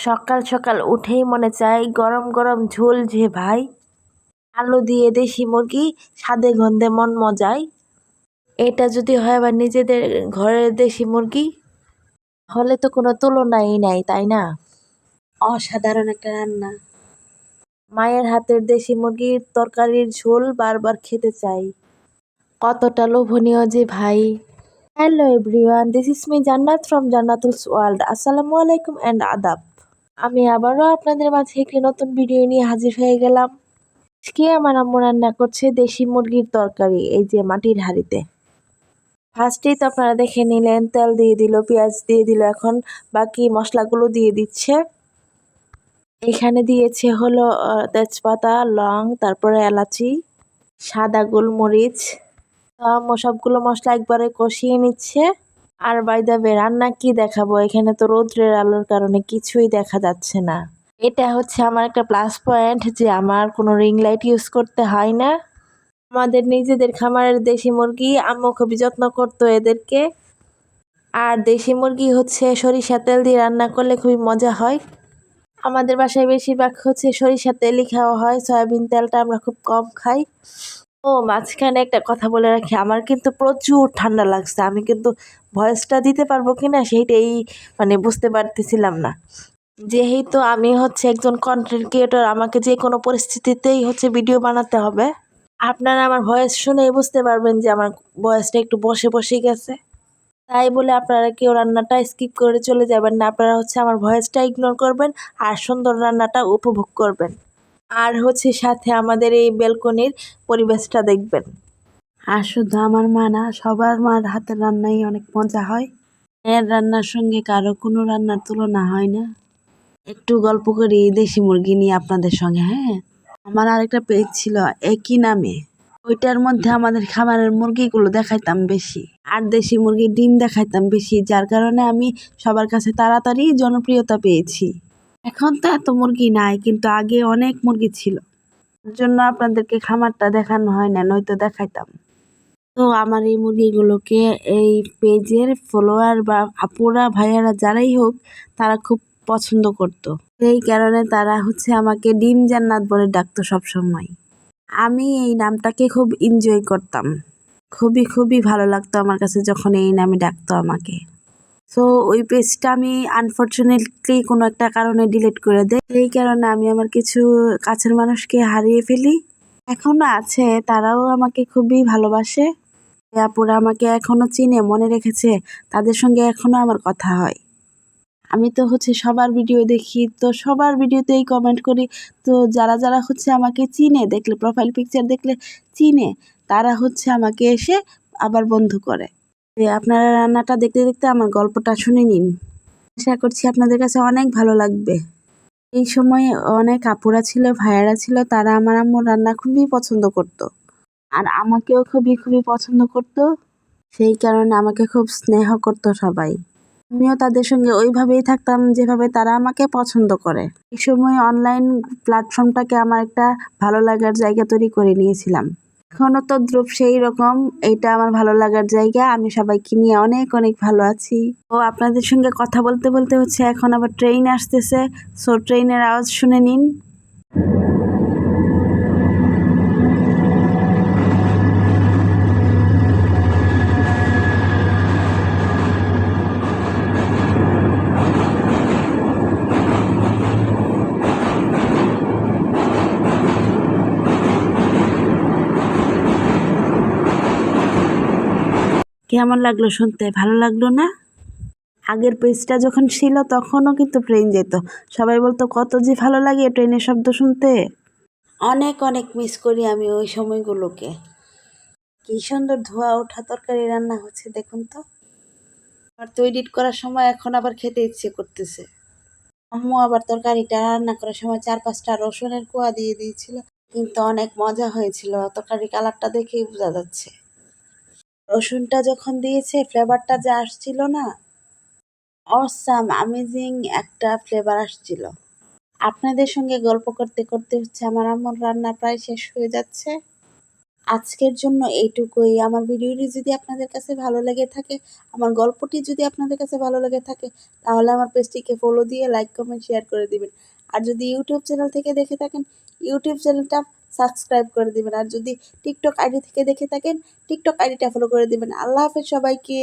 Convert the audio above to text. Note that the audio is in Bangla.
সকাল সকাল উঠেই মনে চায় গরম গরম ঝোল যে ভাই, আলু দিয়ে দেশি মুরগি, স্বাদে গন্ধে মন মজায়। এটা যদি হয় আবার নিজেদের ঘরের দেশি মুরগি, হলে তো কোনো তুলনাই নাই, তাই না? অসাধারণ একটা রান্না। মায়ের হাতের দেশি মুরগির তরকারির ঝোল বারবার খেতে চাই। কতটা লোভনীয় যে ভাই। Hello everyone, this is me জান্নাত ফ্রম জান্নাতুলস ওয়ার্ল্ড। আসসালামু আলাইকুম অ্যান্ড আদাব। আমি আবারও আপনাদের মাঝে একটি নতুন ভিডিও নিয়ে হাজির হয়ে গেলাম। আজকে আমার আম্মু রান্না করছে দেশি মুরগির তরকারি, এই যে মাটির হাঁড়িতে। ফার্স্টেই তো আপনারা দেখে নিলেন, তেল দিয়ে দিল, পেঁয়াজ দিয়ে দিল, এখন বাকি মশলাগুলো দিয়ে দিচ্ছে। এখানে দিয়েছে হলো তেজপাতা, লং, তারপরে এলাচি, সাদা গোলমরিচ। আম্মু সবগুলো মশলা একবারে কষিয়ে নিচ্ছে। আর বাই দ্য ওয়ে, রান্না কি দেখাবো, এখানে তো রৌদ্রের আলোর কারণে কিছুই দেখা যাচ্ছে না। এটা হচ্ছে আমার একটা প্লাস পয়েন্ট যে আমার কোনো রিং লাইট ইউজ করতে হয় না। আমাদের নিজেদের খামারের দেশি মুরগি, আম্মু খুবই যত্ন করতো এদেরকে। আর দেশি মুরগি হচ্ছে সরিষা তেল দিয়ে রান্না করলে খুবই মজা হয়। আমাদের বাসায় বেশিরভাগ হচ্ছে সরিষা তেলই খাওয়া হয়, সয়াবিন তেলটা আমরা খুব কম খাই। ও মাঝখানে একটা কথা বলে রাখি, আমার কিন্তু প্রচুর ঠান্ডা লাগছে। আমি কিন্তু ভয়েসটা দিতে পারবো কিনা সেইটাই বুঝতে পারতেছিলাম না। যেহেতু আমি হচ্ছে একজন কন্টেন্ট ক্রিয়েটর, আমাকে যে কোনো পরিস্থিতিতেই হচ্ছে ভিডিও বানাতে হবে। আপনারা আমার ভয়েস শুনেই বুঝতে পারবেন যে আমার ভয়েসটা একটু বসে বসে গেছে। তাই বলে আপনারা কেউ রান্নাটা স্কিপ করে চলে যাবেন না, আপনারা হচ্ছে আমার ভয়েসটা ইগনোর করবেন আর সুন্দর রান্নাটা উপভোগ করবেন। আর হচ্ছে সাথে আমাদের এই ব্যালকনির পরিবেশটা দেখবেন। আর শুধু আমার মা না, সবার মার হাতের রান্নাই অনেক মজা হয়। এর রান্নার সঙ্গে কারো কোনো রান্নার তুলনা হয় না। একটু গল্প করি দেশি মুরগি নিয়ে আপনাদের সঙ্গে। হ্যাঁ, আমার আরেকটা পেজ ছিল একই নামে। ওইটার মধ্যে আমাদের খামারের মুরগিগুলো দেখাইতাম বেশি, আর দেশি মুরগির ডিম দেখাইতাম বেশি, যার কারণে আমি সবার কাছে তাড়াতাড়ি জনপ্রিয়তা পেয়েছি। এখন তো এত মুরগি নাই, কিন্তু আগে অনেক মুরগি ছিল। তার জন্য আপনাদেরকে খামারটা দেখানো হয় না, নয়তো দেখাইতাম। তো আমার এই মুরগিগুলোকে এই পেজের ফলোয়ার বা আপুরা ভাইয়ারা যারাই হোক, তারা খুব পছন্দ করতো। সেই কারণে তারা হচ্ছে আমাকে ডিম জান্নাত বলে ডাকতো সবসময়। আমি এই নামটাকে খুব এনজয় করতাম। খুবই খুবই ভালো লাগতো আমার কাছে যখন এই নামে ডাকতো আমাকে। সো ওই পেজটা আমি আনফরচুনেটলি কোনো একটা কারণে ডিলিট করে দেই। এই কারণে আমি আমার কিছু কাছের মানুষকে হারিয়ে ফেলি। এখনো আছে, তারাও আমাকে খুবই ভালোবাসে। আপুরা আমাকে এখনো চিনে, মনে রেখেছে, তাদের সঙ্গে এখনো আমার কথা হয়। আমি তো হচ্ছে সবার ভিডিও দেখি, তো সবার ভিডিওতেই কমেন্ট করি। তো যারা যারা হচ্ছে আমাকে চিনে, দেখলে প্রোফাইল পিকচার দেখলে চিনে, তারা হচ্ছে আমাকে এসে আবার বন্ধু করে। আপনারা রান্নাটা দেখতে দেখতে আমার গল্পটা শুনে নিন। আশা করছি আপনাদের কাছে অনেক ভালো লাগবে। এই সময় অনেক আপুরা ছিল, ভাইয়ারা ছিল, তারা আমার আম্মুর রান্না খুবই পছন্দ করত। আর আমাকেও খুবই খুবই পছন্দ করত। সেই কারণে আমাকে খুব স্নেহ করত সবাই। আমিও তাদের সঙ্গে ওইভাবেই থাকতাম যেভাবে তারা আমাকে পছন্দ করে। এই সময় অনলাইন প্ল্যাটফর্মটাকে আমার একটা ভালো লাগার জায়গা তৈরি করে নিয়েছিলাম। এখনো তো দ্রুপ সেই রকম, এইটা আমার ভালো লাগার জায়গা। আমি সবাইকে নিয়ে অনেক অনেক ভালো আছি। ও আপনাদের সঙ্গে কথা বলতে বলতে হচ্ছে এখন আবার ট্রেন আসতেছে, সো ট্রেনের আওয়াজ শুনে নিন। কেমন লাগলো শুনতে? ভালো লাগলো না? আগের পেজটা যখন ছিল তখনও কিন্তু ট্রেন যেত। সবাই বলতো কত যে ভালো লাগে ট্রেনের শব্দ শুনতে। অনেক অনেক মিস করি আমি ওই সময়গুলোকে। কি সুন্দর ধোয়া ওঠা তরকারি রান্না হচ্ছে দেখুন তো। আর তো এডিট করার সময় এখন আবার খেতে ইচ্ছে করতেছে। আম্মু আবার তরকারিটা রান্না করার সময় 4-5টা রসুনের কোয়া দিয়ে দিয়েছিল, কিন্তু অনেক মজা হয়েছিল। তরকারি কালারটা দেখেই বোঝা যাচ্ছে। রসুনটা যখন দিয়েছে, ফ্লেভারটা যে আসছিল না, অসাম অ্যামেজিং একটা ফ্লেভার আসছিল। আপনাদের সঙ্গে গল্প করতে করতে হচ্ছে আমার আম্মুর রান্না প্রায় শেষ হয়ে যাচ্ছে। আজকের জন্য এইটুকুই। আমার ভিডিওটি যদি আপনাদের কাছে ভালো লেগে থাকে, আমার গল্পটি যদি আপনাদের কাছে ভালো লেগে থাকে, তাহলে আমার পেজটিকে ফলো দিয়ে লাইক, কমেন্ট, শেয়ার করে দিবেন। আর যদি ইউটিউব চ্যানেল থেকে দেখে থাকেন, ইউটিউব চ্যানেলটা সাবস্ক্রাইব করে দিবেন। আর যদি টিকটক আইডি থেকে দেখে থাকেন, টিকটক আইডিটা ফলো করে দিবেন। আল্লাহ হাফেজ সবাইকে।